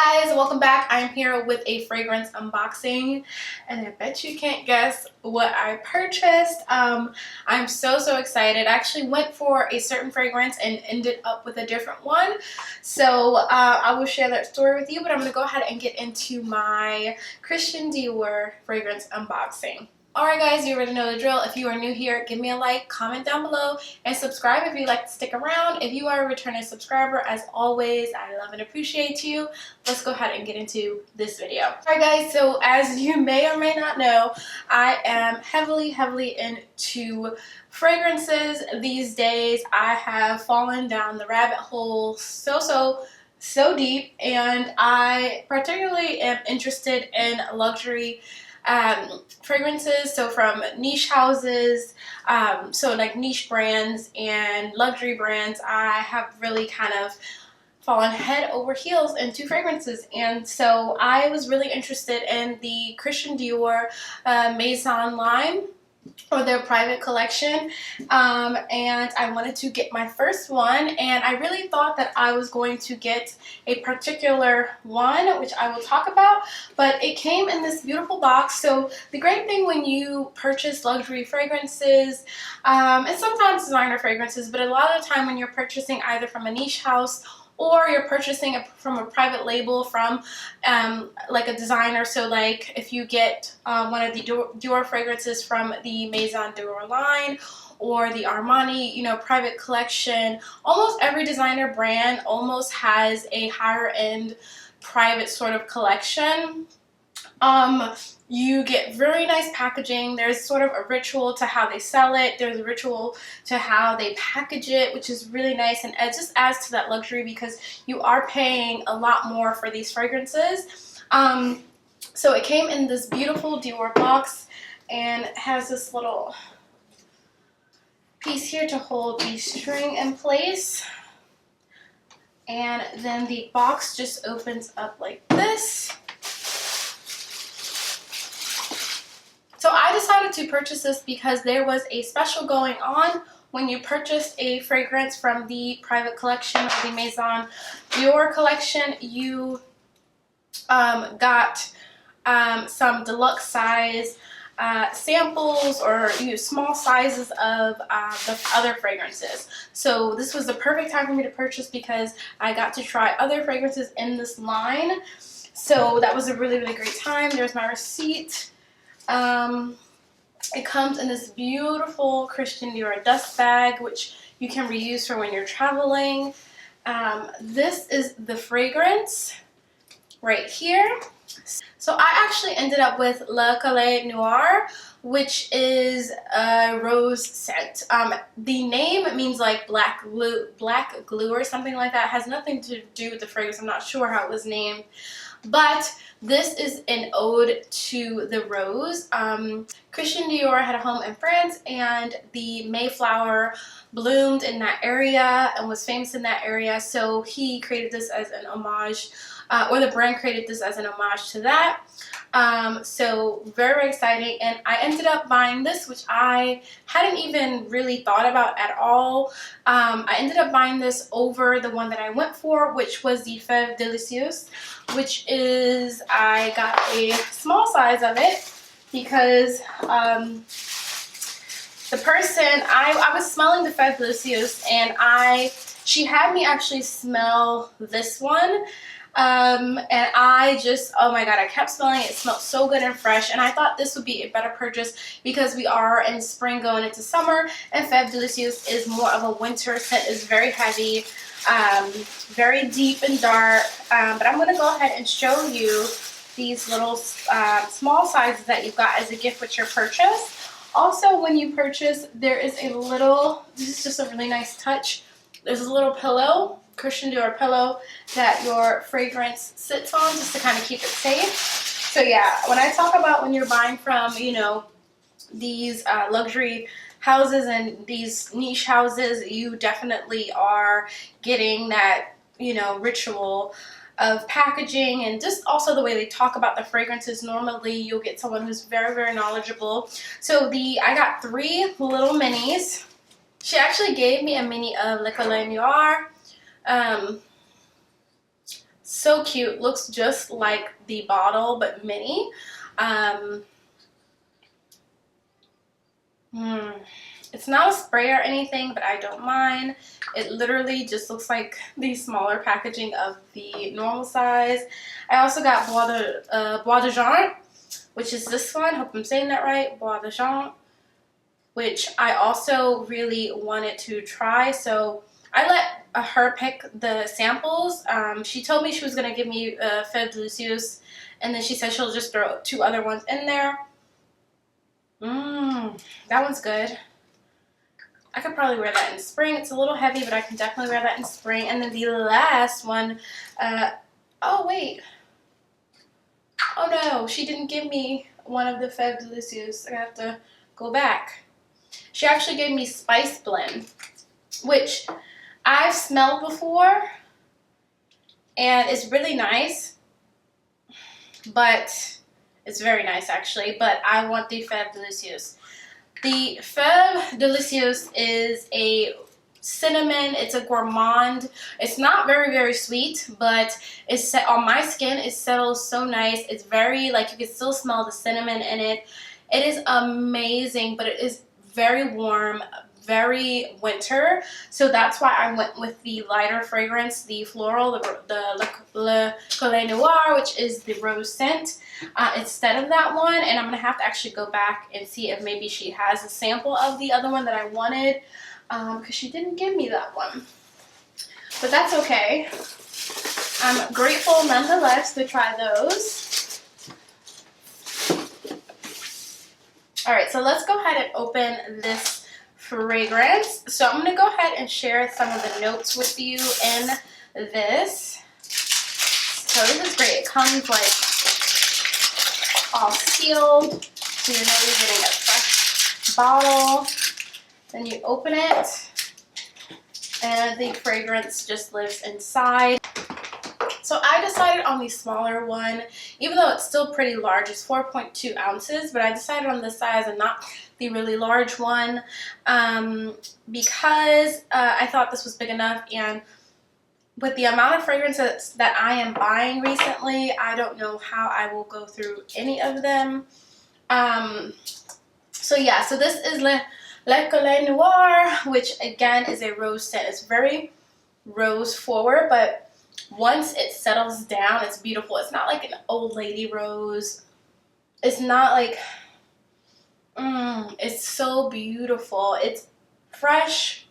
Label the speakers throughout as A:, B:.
A: Guys, welcome back. I'm here with a fragrance unboxing and I bet you can't guess what I purchased. I'm so excited. I actually went for a certain fragrance and ended up with a different one. So I will share that story with you, but I'm going to go ahead and get into my Christian Dior fragrance unboxing. Alright guys, you already know the drill. If you are new here, give me a like, comment down below, and subscribe if you'd like to stick around. If you are a returning subscriber, as always, I love and appreciate you. Let's go ahead and get into this video. Alright guys, so as you may or may not know, I am heavily into fragrances these days. I have fallen down the rabbit hole so deep, and I particularly am interested in luxury fragrances, so from niche houses, so like niche brands and luxury brands. I have really kind of fallen head over heels into fragrances, and so I was really interested in the Christian Dior Maison line, or their private collection, and I wanted to get my first one, and I really thought that I was going to get a particular one, which I will talk about, but it came in this beautiful box. So the great thing when you purchase luxury fragrances, and sometimes designer fragrances, but a lot of the time when you're purchasing either from a niche house or you're purchasing from a private label from like a designer. So like if you get one of the Dior fragrances from the Maison Dior line or the Armani, you know, private collection, almost every designer brand almost has a higher end private sort of collection. You get very nice packaging. There's sort of a ritual to how they sell it. There's a ritual to how they package it, which is really nice, and it just adds to that luxury because you are paying a lot more for these fragrances. So it came in this beautiful Dior box, and it has this little piece here to hold the string in place. And then the box just opens up like this. So I decided to purchase this because there was a special going on when you purchased a fragrance from the private collection or the Maison Dior collection. You got some deluxe size samples, or small sizes of the other fragrances. So this was the perfect time for me to purchase because I got to try other fragrances in this line. So that was a really great time. There's my receipt. It comes in this beautiful Christian Dior dust bag, which you can reuse for when you're traveling. This is the fragrance right here. So I actually ended up with Colle Noire, which is a rose scent. The name means like black glue or something like that. It has nothing to do with the fragrance. I'm not sure how it was named. But this is an ode to the rose. Christian Dior had a home in France, and the Mayflower bloomed in that area and was famous in that area. So he created this as an homage, or the brand created this as an homage to that. So very exciting, and I ended up buying this, which I hadn't even really thought about at all. I ended up buying this over the one that I went for, which was the Fève Délicieuse, which is, I got a small size of it because the person, I was smelling the Fève Délicieuse, and she had me actually smell this one. And I just, oh my god, I kept smelling it. It smelled so good and fresh, and I thought this would be a better purchase because we are in spring going into summer, and Fève Délicieuse is more of a winter scent. It's very heavy, very deep and dark, but I'm going to go ahead and show you these little small sizes that you've got as a gift with your purchase. Also, when you purchase, there is a little, this is just a really nice touch, there's a little pillow, Christian Dior pillow, that your fragrance sits on just to kind of keep it safe. So yeah, when I talk about when you're buying from, you know, these luxury houses and these niche houses, you definitely are getting that, you know, ritual of packaging, and just also the way they talk about the fragrances. Normally you'll get someone who's very knowledgeable. So I got 3 little minis. She actually gave me a mini of Le Colle Noire. So cute. Looks just like the bottle, but mini. Um, It's not a spray or anything, but I don't mind. It literally just looks like the smaller packaging of the normal size. I also got Bois de Jean, which is this one. Hope I'm saying that right. Bois de Jean, which I also really wanted to try. So I let her pick the samples. She told me she was going to give me Fève Delicieuse, and then she said she'll just throw 2 other ones in there. That one's good. I could probably wear that in spring. It's a little heavy, but I can definitely wear that in spring. And then the last one, oh wait. Oh no, she didn't give me one of the Fève Delicieuse. I have to go back. She actually gave me Spice Blend, which I've smelled before, and it's really nice. But it's very nice actually, but I want the Fève Delicieuse. The Fève Delicieuse is a cinnamon. It's a gourmand. It's not very, very sweet, but it's set on my skin. It settles so nice. It's very, like, you can still smell the cinnamon in it. It is amazing, but it is very warm, very winter. So that's why I went with the lighter fragrance, the Floral, the Colle Noire, which is the rose scent, instead of that one. And I'm going to have to actually go back and see if maybe she has a sample of the other one that I wanted, because she didn't give me that one. But that's okay. I'm grateful nonetheless to try those. Alright, so let's go ahead and open this fragrance. So I'm going to go ahead and share some of the notes with you in this. So this is great. It comes like all sealed, so you know you're getting a fresh bottle. Then you open it, and the fragrance just lives inside. So I decided on the smaller one, even though it's still pretty large. It's 4.2 ounces, but I decided on this size and not the really large one, because I thought this was big enough. And with the amount of fragrances that I am buying recently, I don't know how I will go through any of them. So yeah, so this is Le Colle Noire, which again is a rose scent. It's very rose forward, but once it settles down, it's beautiful. It's not like an old lady rose. It's not like, it's so beautiful. It's fresh,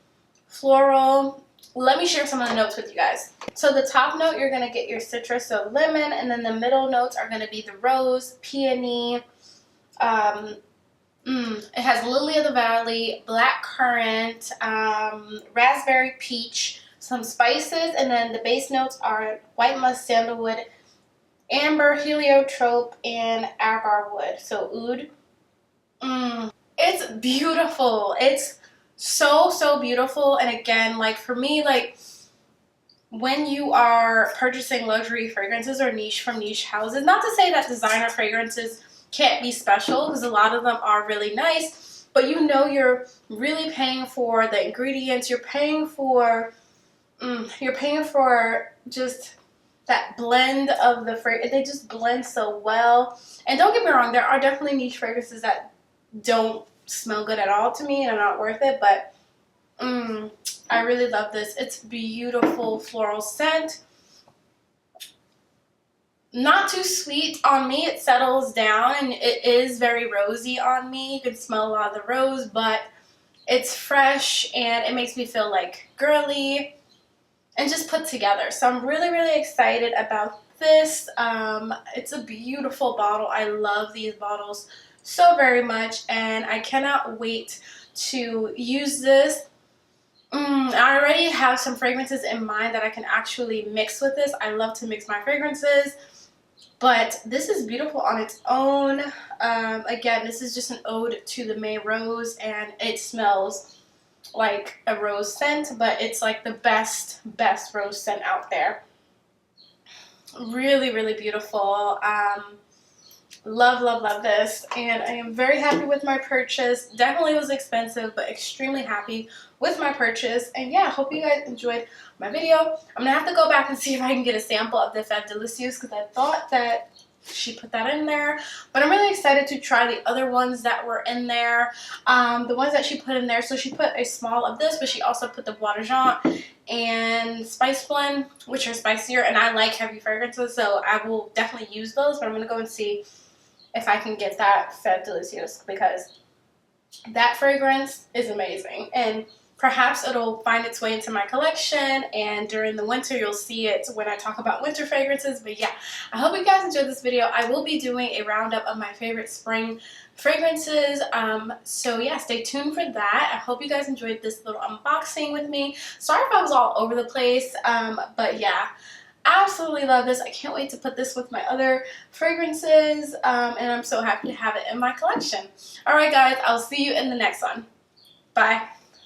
A: floral. Let me share some of the notes with you guys. So the top note, you're going to get your citrus, so lemon, and then the middle notes are going to be the rose, peony. It has lily of the valley, black currant, raspberry peach, some spices, and then the base notes are white musk, sandalwood, amber, heliotrope, and agar wood. So oud. It's beautiful. It's so beautiful. And again, like for me, like when you are purchasing luxury fragrances or niche from niche houses, not to say that designer fragrances can't be special, because a lot of them are really nice, but you know you're really paying for the ingredients. You're paying for just that blend of the fragrance. They just blend so well. And don't get me wrong, there are definitely niche fragrances that don't smell good at all to me and are not worth it, but I really love this. It's beautiful floral scent. Not too sweet on me. It settles down and it is very rosy on me. You can smell a lot of the rose, but it's fresh and it makes me feel like girly and just put together. So I'm really excited about this. It's a beautiful bottle. I love these bottles so very much, and I cannot wait to use this. I already have some fragrances in mind that I can actually mix with this. I love to mix my fragrances, but this is beautiful on its own. Again, this is just an ode to the May rose, and it smells like a rose scent, but it's like the best rose scent out there. Really beautiful. Love, love, love this, and I am very happy with my purchase. Definitely was expensive, but extremely happy with my purchase. And yeah, hope you guys enjoyed my video. I'm gonna have to go back and see if I can get a sample of the Fête Delicieuse because I thought that she put that in there, but I'm really excited to try the other ones that were in there, the ones that she put in there. So she put a small of this, but she also put the Bois de Jean and Spice Blend, which are spicier, and I like heavy fragrances, so I will definitely use those. But I'm gonna go and see if I can get that Fête Delicieuse because that fragrance is amazing, and perhaps it'll find its way into my collection, and during the winter you'll see it when I talk about winter fragrances. But yeah, I hope you guys enjoyed this video. I will be doing a roundup of my favorite spring fragrances, so yeah, stay tuned for that. I hope you guys enjoyed this little unboxing with me. Sorry if I was all over the place, but yeah, absolutely love this. I can't wait to put this with my other fragrances, and I'm so happy to have it in my collection. Alright guys, I'll see you in the next one. Bye.